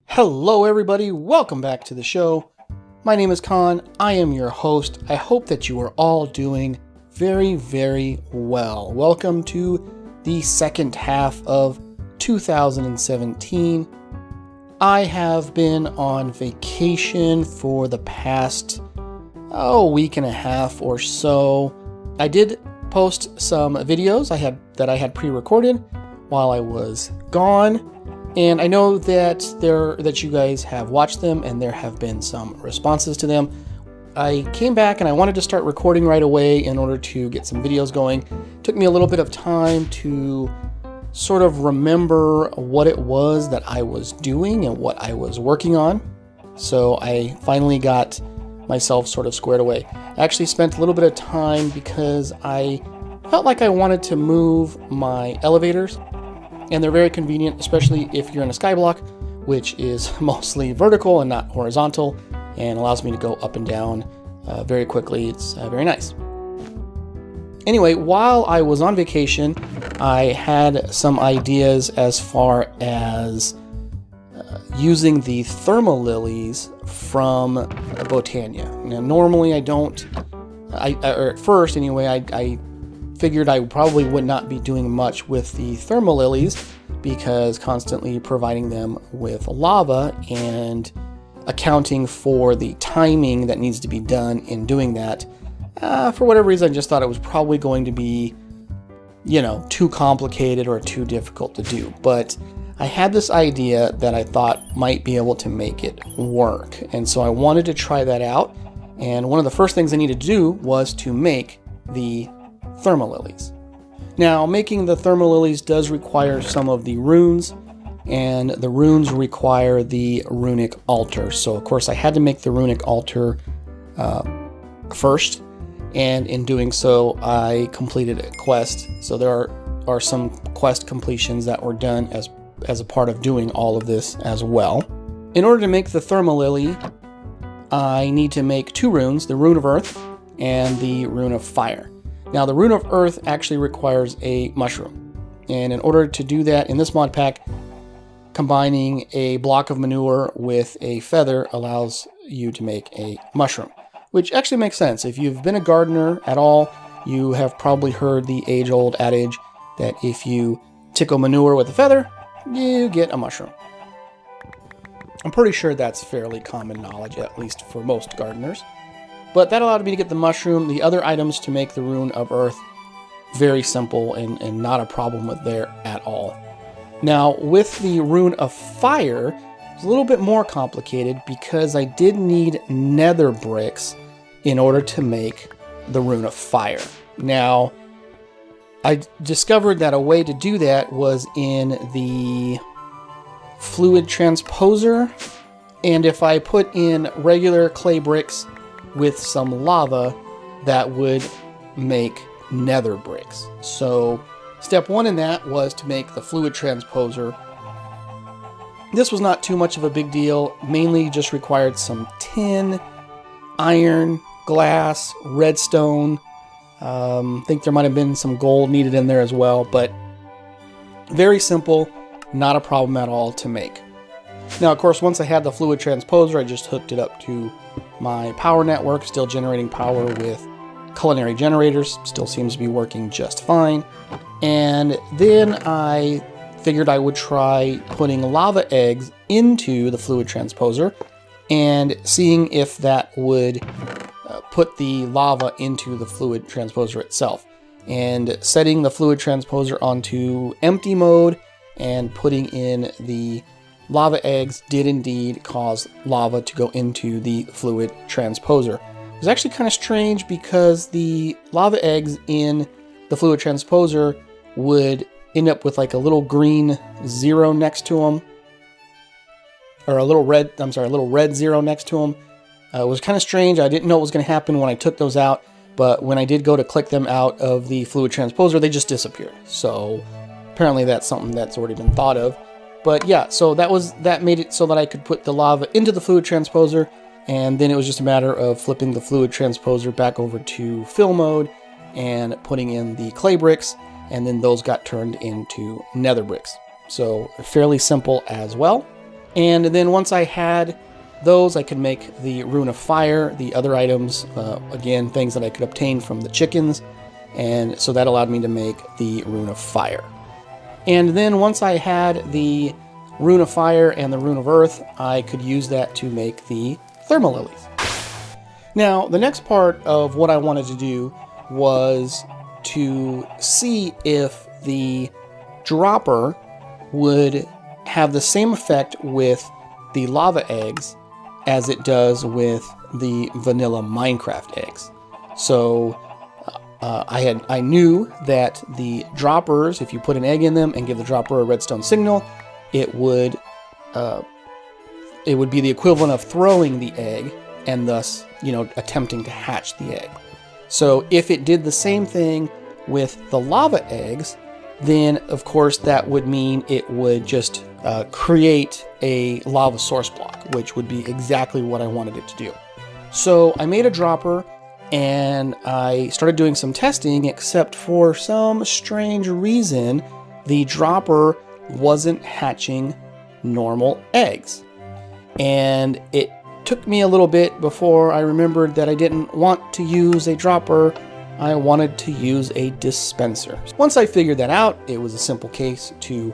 Hello everybody, welcome back to the show. My name is Con, I am your host. I hope that you are all doing very well. Welcome to the second half of 2017. I have been on vacation for the past week and a half or so. I did post some videos that I had pre-recorded while I was gone. And I know that you guys have watched them and there have been some responses to them. I came back and I wanted to start recording right away in order to get some videos going. It took me a little bit of time to sort of remember what it was that I was doing and what I was working on. So I finally got myself sort of squared away. I actually spent a little bit of time because I felt like I wanted to move my elevators. And they're very convenient, especially if you're in a skyblock, which is mostly vertical and not horizontal, and allows me to go up and down very quickly. It's very nice. Anyway, while I was on vacation, I had some ideas as far as using the Thermalillies from Botania. Now, normally I don't, or at first anyway, I figured I probably would not be doing much with the Thermalillies because constantly providing them with lava and accounting for the timing that needs to be done in doing that. For whatever reason, I just thought it was probably going to be, too complicated or too difficult to do. But I had this idea that I thought might be able to make it work. And so I wanted to try that out. And one of the first things I needed to do was to make the Thermalillies. Now, making the Thermalillies does require some of the runes, and the runes require the runic altar. So, of course, I had to make the runic altar first, and in doing so, I completed a quest. So there are some quest completions that were done as a part of doing all of this as well. In order to make the Thermalilly, I need to make two runes, the Rune of Earth and the Rune of Fire. Now, the Rune of Earth actually requires a mushroom, and in order to do that in this mod pack, combining a block of manure with a feather allows you to make a mushroom, which actually makes sense. If you've been a gardener at all, you have probably heard the age-old adage that if you tickle manure with a feather, you get a mushroom. I'm pretty sure that's fairly common knowledge, at least for most gardeners. But that allowed me to get the mushroom. The other items to make the Rune of Earth, very simple and not a problem with there at all. Now, with the Rune of Fire, it's a little bit more complicated because I did need nether bricks in order to make the Rune of Fire. Now, I discovered that a way to do that was in the fluid transposer, and if I put in regular clay bricks with some lava, that would make nether bricks. So step one in that was to make the fluid transposer. This was not too much of a big deal, mainly just required some tin, iron, glass, redstone. I think there might have been some gold needed in there as well, but very simple, not a problem at all to make. Now, of course, once I had the fluid transposer, I just hooked it up to my power network, still generating power with culinary generators, still seems to be working just fine. And then I figured I would try putting lava eggs into the fluid transposer and seeing if that would put the lava into the fluid transposer itself. And setting the fluid transposer onto empty mode and putting in the lava eggs did indeed cause lava to go into the fluid transposer. It was actually kind of strange because the lava eggs in the fluid transposer would end up with like a little green zero next to them, or a little red zero next to them. It was kind of strange. I didn't know what was going to happen when I took those out, but when I did go to click them out of the fluid transposer, they just disappeared. So apparently that's something that's already been thought of. But yeah, so that made it so that I could put the lava into the fluid transposer, and then it was just a matter of flipping the fluid transposer back over to fill mode and putting in the clay bricks, and then those got turned into nether bricks. So fairly simple as well. And then once I had those, I could make the Rune of Fire, the other items, again, things that I could obtain from the chickens. And so that allowed me to make the Rune of Fire. And then once I had the Rune of Fire and the Rune of Earth, I could use that to make the Thermalillies. Now, the next part of what I wanted to do was to see if the dropper would have the same effect with the lava eggs as it does with the vanilla Minecraft eggs. So I knew that the droppers, if you put an egg in them and give the dropper a redstone signal, it would be the equivalent of throwing the egg and thus, attempting to hatch the egg. So if it did the same thing with the lava eggs, then of course that would mean it would just create a lava source block, which would be exactly what I wanted it to do. So I made a dropper and I started doing some testing, except for some strange reason, the dropper wasn't hatching normal eggs. And it took me a little bit before I remembered that I didn't want to use a dropper. I wanted to use a dispenser. Once I figured that out, it was a simple case to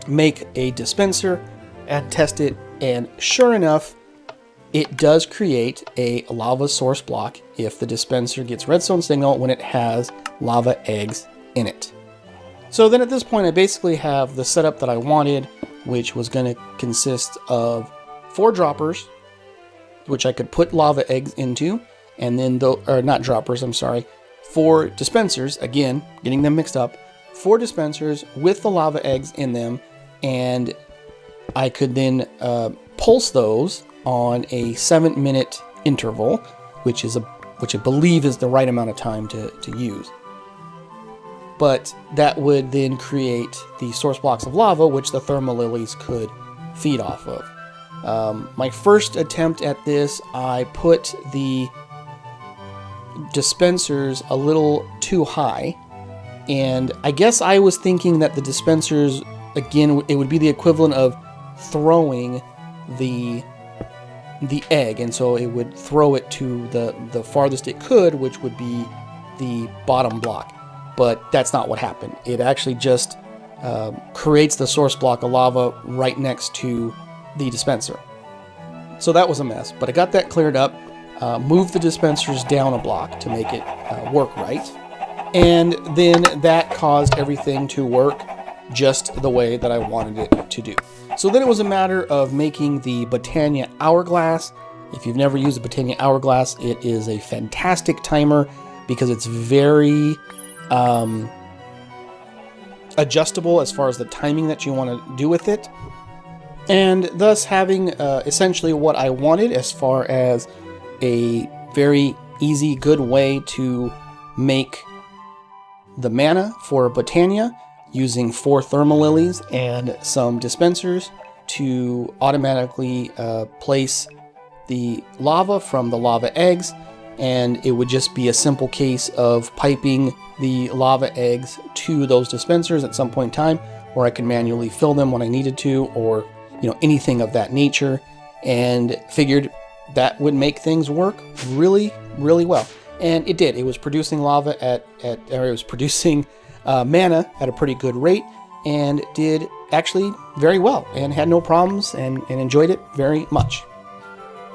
make a dispenser and test it, and sure enough, it does create a lava source block if the dispenser gets redstone signal when it has lava eggs in it. So then at this point, I basically have the setup that I wanted, which was going to consist of 4 droppers, which I could put lava eggs into, and then, not droppers, I'm sorry, 4 dispensers, again, getting them mixed up, 4 dispensers with the lava eggs in them, and I could then pulse those on a 7-minute interval, which I believe is the right amount of time to use. But that would then create the source blocks of lava, which the Thermalillies could feed off of. My first attempt at this, I put the dispensers a little too high, and I guess I was thinking that the dispensers, again, it would be the equivalent of throwing the egg, and so it would throw it to the farthest it could, which would be the bottom block. But that's not what happened. It actually just creates the source block of lava right next to the dispenser. So that was a mess, but I got that cleared up, moved the dispensers down a block to make it work right, and then that caused everything to work just the way that I wanted it to do. So then it was a matter of making the Britannia Hourglass. If you've never used a Britannia Hourglass, it is a fantastic timer because it's very adjustable as far as the timing that you want to do with it, and thus having essentially what I wanted as far as a very easy, good way to make the mana for Britannia, using 4 Thermalillies and some dispensers to automatically place the lava from the lava eggs, and it would just be a simple case of piping the lava eggs to those dispensers at some point in time, where I could manually fill them when I needed to, or anything of that nature, and figured that would make things work really, really well. And it did. It was producing lava it was producing mana at a pretty good rate, and did actually very well, and had no problems, and enjoyed it very much.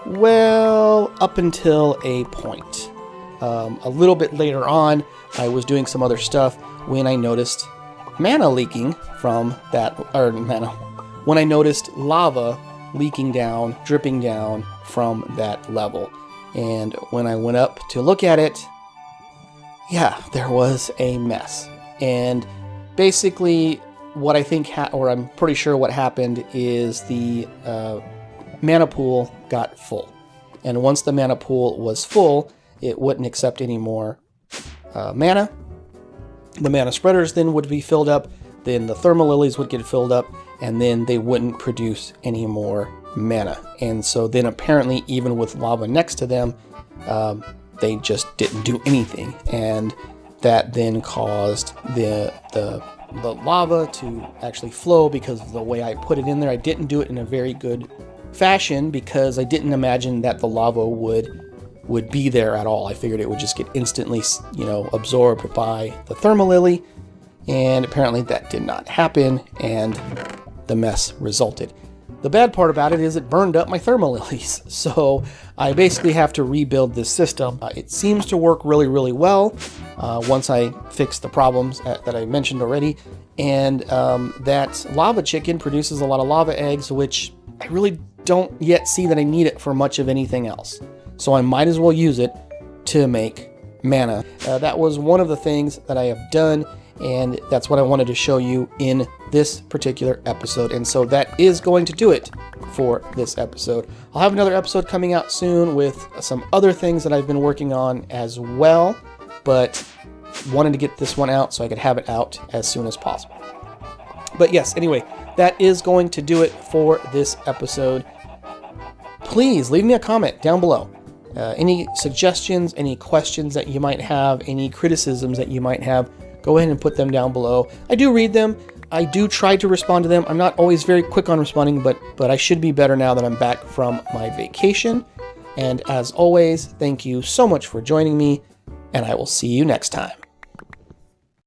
Well, up until a point. A little bit later on, I was doing some other stuff when I noticed mana leaking from that, when I noticed lava leaking down, dripping down from that level. And when I went up to look at it, yeah, there was a mess. And basically what I think, or I'm pretty sure what happened, is the mana pool got full. And once the mana pool was full, it wouldn't accept any more mana. The mana spreaders then would be filled up, then the Thermalillies would get filled up, and then they wouldn't produce any more mana. And so then apparently, even with lava next to them, they just didn't do anything. And that then caused the the lava to actually flow because of the way I put it in there. I didn't do it in a very good fashion because I didn't imagine that the lava would be there at all. I figured it would just get instantly, absorbed by the Thermalilly, and apparently that did not happen, and the mess resulted. The bad part about it is it burned up my Thermalillies, so I basically have to rebuild this system. It seems to work really, really well once I fix the problems that I mentioned already, and that lava chicken produces a lot of lava eggs, which I really don't yet see that I need it for much of anything else. So I might as well use it to make mana. That was one of the things that I have done, and that's what I wanted to show you in this particular episode. And so that is going to do it for this episode. I'll have another episode coming out soon with some other things that I've been working on as well, but wanted to get this one out so I could have it out as soon as possible. But yes, anyway, that is going to do it for this episode. Please leave me a comment down below. Any suggestions, any questions that you might have, any criticisms that you might have, go ahead and put them down below. I do read them. I do try to respond to them. I'm not always very quick on responding, but I should be better now that I'm back from my vacation. And as always, thank you so much for joining me, and I will see you next time.